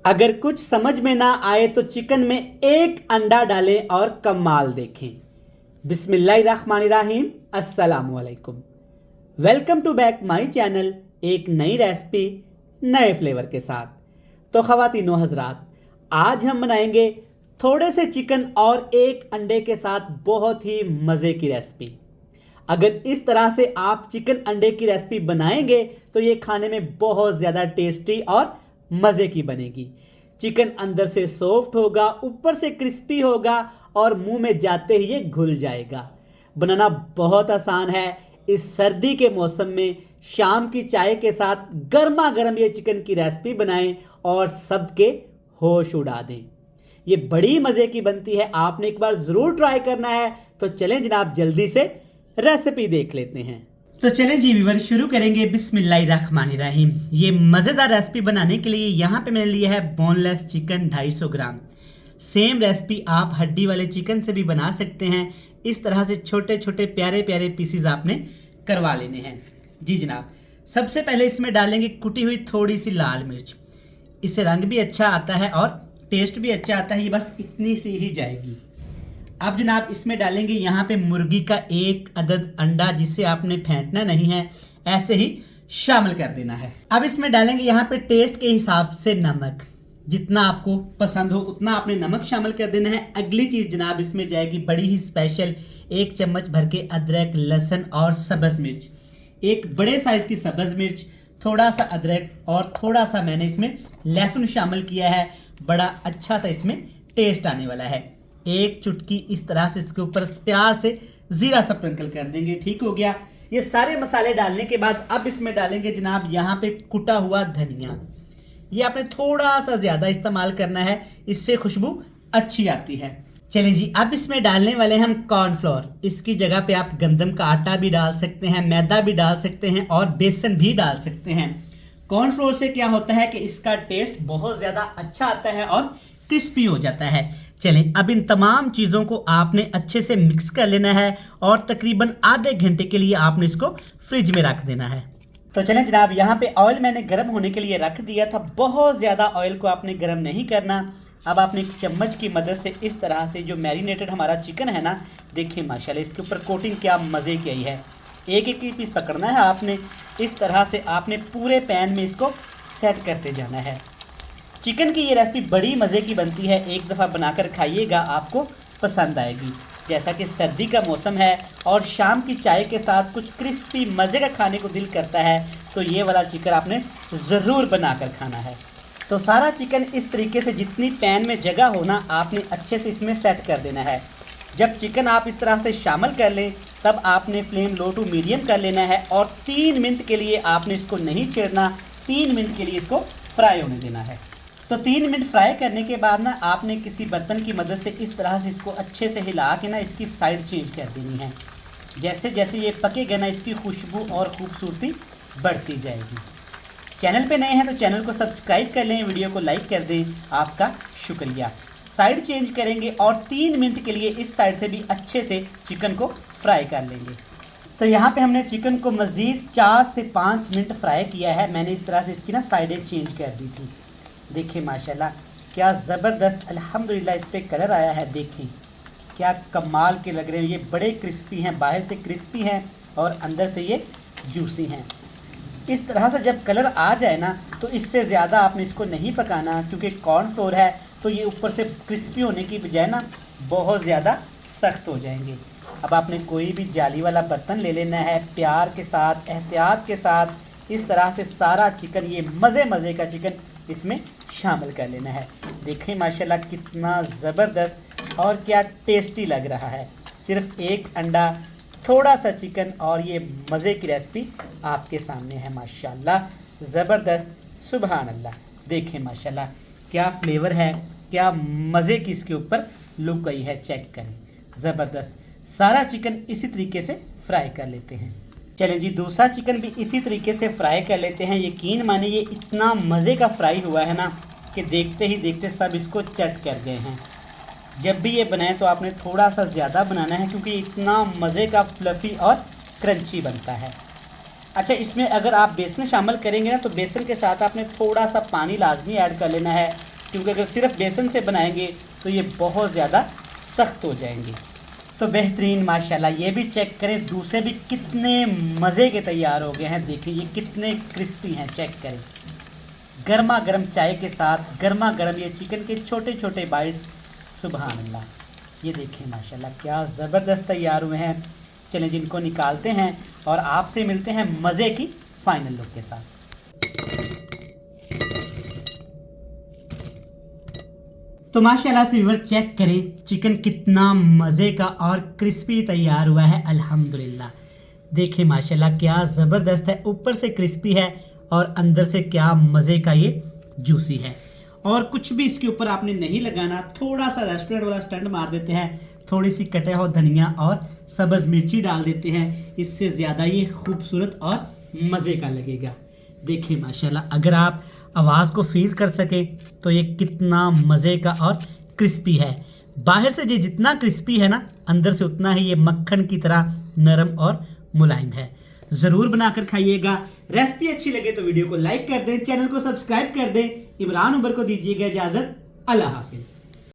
अगर कुछ समझ में ना आए तो चिकन में एक अंडा डालें और कमाल देखें। बिस्मिल्लाहिर्रहमानिर्रहीम, अस्सलाम वालेकुम। Welcome to back my channel, एक नई रेसिपी नए फ्लेवर के साथ। तो ख़वातीनो हजरात, आज हम बनाएंगे थोड़े से चिकन और एक अंडे के साथ बहुत ही मज़े की रेसिपी। अगर इस तरह से आप चिकन अंडे की रेसिपी बनाएंगे तो ये खाने में बहुत ज़्यादा टेस्टी और मज़े की बनेगी। चिकन अंदर से सॉफ्ट होगा, ऊपर से क्रिस्पी होगा और मुंह में जाते ही ये घुल जाएगा। बनाना बहुत आसान है। इस सर्दी के मौसम में शाम की चाय के साथ गर्मा गर्म ये चिकन की रेसिपी बनाएं और सबके होश उड़ा दें। ये बड़ी मज़े की बनती है, आपने एक बार ज़रूर ट्राई करना है। तो चलें जनाब, जल्दी से रेसिपी देख लेते हैं। तो चलें जी व्यूअर, शुरू करेंगे। बिस्मिल्लाहिर्रहमानिर्रहीम। ये मज़ेदार रेसिपी बनाने के लिए यहाँ पे मैंने लिया है बोनलेस चिकन 250 ग्राम। सेम रेसिपी आप हड्डी वाले चिकन से भी बना सकते हैं। इस तरह से छोटे छोटे प्यारे प्यारे पीसीज आपने करवा लेने हैं। जी जनाब, सबसे पहले इसमें डालेंगे कुटी हुई थोड़ी सी लाल मिर्च। इससे रंग भी अच्छा आता है और टेस्ट भी अच्छा आता है। ये बस इतनी सी ही जाएगी। अब जनाब इसमें डालेंगे यहाँ पे मुर्गी का एक अदद अंडा, जिसे आपने फेंटना नहीं है, ऐसे ही शामिल कर देना है। अब इसमें डालेंगे यहाँ पे टेस्ट के हिसाब से नमक। जितना आपको पसंद हो उतना आपने नमक शामिल कर देना है। अगली चीज़ जनाब इसमें जाएगी बड़ी ही स्पेशल, 1 चम्मच भर के अदरक, लहसुन और सब्ज़ मिर्च। एक बड़े साइज़ की सब्ज़ मिर्च, थोड़ा सा अदरक और थोड़ा सा मैंने इसमें लहसुन शामिल किया है। बड़ा अच्छा सा इसमें टेस्ट आने वाला है। एक चुटकी इस तरह से इसके ऊपर प्यार से जीरा स्प्रिंकल कर देंगे। ठीक हो गया। ये सारे मसाले डालने के बाद अब इसमें डालेंगे जनाब यहाँ पे कुटा हुआ धनिया। ये आपने थोड़ा सा ज़्यादा इस्तेमाल करना है, इससे खुशबू अच्छी आती है। चलें जी, अब इसमें डालने वाले हम कॉर्नफ्लोर। इसकी जगह पे आप गंदम का आटा भी डाल सकते हैं, मैदा भी डाल सकते हैं और बेसन भी डाल सकते हैं। कॉर्नफ्लोर से क्या होता है कि इसका टेस्ट बहुत ज़्यादा अच्छा आता है और क्रिस्पी हो जाता है। चलें, अब इन तमाम चीज़ों को आपने अच्छे से मिक्स कर लेना है और तकरीबन आधे घंटे के लिए आपने इसको फ्रिज में रख देना है। तो चलें जनाब, यहाँ पे ऑयल मैंने गर्म होने के लिए रख दिया था। बहुत ज़्यादा ऑयल को आपने गर्म नहीं करना। अब आपने एक चम्मच की मदद से इस तरह से जो मैरिनेटेड हमारा चिकन है ना, देखिए माशाल्लाह इसके ऊपर कोटिंग क्या मज़े की आई है। एक एक ही पीस पकड़ना है आपने। इस तरह से आपने पूरे पैन में इसको सेट करते जाना है। चिकन की ये रेसिपी बड़ी मज़े की बनती है। एक दफ़ा बनाकर खाइएगा, आपको पसंद आएगी। जैसा कि सर्दी का मौसम है और शाम की चाय के साथ कुछ क्रिस्पी मज़े का खाने को दिल करता है, तो ये वाला चिकन आपने ज़रूर बनाकर खाना है। तो सारा चिकन इस तरीके से जितनी पैन में जगह होना आपने अच्छे से इसमें सेट कर देना है। जब चिकन आप इस तरह से शामिल कर लें तब आपने फ्लेम लो टू मीडियम कर लेना है और 3 मिनट के लिए आपने इसको नहीं छेड़ना। 3 मिनट के लिए इसको फ्राई होने देना है। तो 3 मिनट फ्राई करने के बाद ना आपने किसी बर्तन की मदद से इस तरह से इसको अच्छे से हिला के ना इसकी साइड चेंज कर देनी है। जैसे जैसे ये पकेगा ना, इसकी खुशबू और ख़ूबसूरती बढ़ती जाएगी। चैनल पे नए हैं तो चैनल को सब्सक्राइब कर लें, वीडियो को लाइक कर दें, आपका शुक्रिया। साइड चेंज करेंगे और 3 मिनट के लिए इस साइड से भी अच्छे से चिकन को फ्राई कर लेंगे। तो यहाँ पे हमने चिकन को मज़ीद 4 से 5 मिनट फ्राई किया है। मैंने इस तरह से इसकी ना साइडें चेंज कर दी थी। देखिए माशाल्लाह क्या ज़बरदस्त अल्हम्दुलिल्लाह इस पर कलर आया है। देखें क्या कमाल के लग रहे हैं। ये बड़े क्रिस्पी हैं, बाहर से क्रिस्पी हैं और अंदर से ये जूसी हैं। इस तरह से जब कलर आ जाए ना तो इससे ज़्यादा आपने इसको नहीं पकाना, क्योंकि कॉर्नफ्लोर है तो ये ऊपर से क्रिस्पी होने की बजाय ना बहुत ज़्यादा सख्त हो जाएंगे। अब आपने कोई भी जाली वाला बर्तन ले लेना है। प्यार के साथ, एहतियात के साथ इस तरह से सारा चिकन, ये मज़े का चिकन इसमें शामिल कर लेना है। देखें माशाल्लाह कितना ज़बरदस्त और क्या टेस्टी लग रहा है। सिर्फ एक अंडा, थोड़ा सा चिकन और ये मज़े की रेसिपी आपके सामने है। माशाल्लाह ज़बरदस्त, सुभान अल्लाह। देखें माशाल्लाह क्या फ्लेवर है, क्या मज़े की इसके ऊपर लुक आई है। चेक करें, ज़बरदस्त। सारा चिकन इसी तरीके से फ्राई कर लेते हैं। चलें जी, दूसरा चिकन भी इसी तरीके से फ्राई कर लेते हैं। यकीन माने ये इतना मज़े का फ्राई हुआ है ना कि देखते ही देखते सब इसको चट कर गए हैं। जब भी ये बनाएं तो आपने थोड़ा सा ज़्यादा बनाना है, क्योंकि इतना मज़े का फ्लफ़ी और क्रंची बनता है। अच्छा, इसमें अगर आप बेसन शामिल करेंगे ना तो बेसन के साथ आपने थोड़ा सा पानी लाजमी ऐड कर लेना है। क्योंकि अगर सिर्फ बेसन से बनाएंगे तो ये बहुत ज़्यादा सख्त हो जाएंगे। तो बेहतरीन माशाल्लाह, ये भी चेक करें, दूसरे भी कितने मज़े के तैयार हो गए हैं। देखिए ये कितने क्रिस्पी हैं, चेक करें। गर्मा गर्म चाय के साथ गर्मा गर्म ये चिकन के छोटे छोटे बाइट्स, सुभान अल्लाह। ये देखिए माशाल्लाह क्या ज़बरदस्त तैयार हुए हैं। चलें जिनको निकालते हैं और आपसे मिलते हैं मज़े की फाइनल लुक के साथ। तो माशाल्लाह से व्यूअर चेक करें चिकन कितना मज़े का और क्रिस्पी तैयार हुआ है अल्हम्दुलिल्लाह। देखिए माशाल्लाह क्या ज़बरदस्त है, ऊपर से क्रिस्पी है और अंदर से क्या मज़े का ये जूसी है। और कुछ भी इसके ऊपर आपने नहीं लगाना, थोड़ा सा रेस्टोरेंट वाला स्टंट मार देते हैं, थोड़ी सी कटे हुआ धनिया और सब्ज़ मिर्ची डाल देते हैं, इससे ज़्यादा ये खूबसूरत और मज़े का लगेगा। देखिए माशाल्लाह, अगर आप आवाज़ को फील कर सके तो ये कितना मज़े का और क्रिस्पी है। बाहर से ये जितना क्रिस्पी है ना, अंदर से उतना ही ये मक्खन की तरह नरम और मुलायम है। ज़रूर बनाकर खाइएगा। रेसिपी अच्छी लगे तो वीडियो को लाइक कर दें, चैनल को सब्सक्राइब कर दें। इमरान उमर को दीजिएगा इजाज़त। अल्लाह हाफिज़।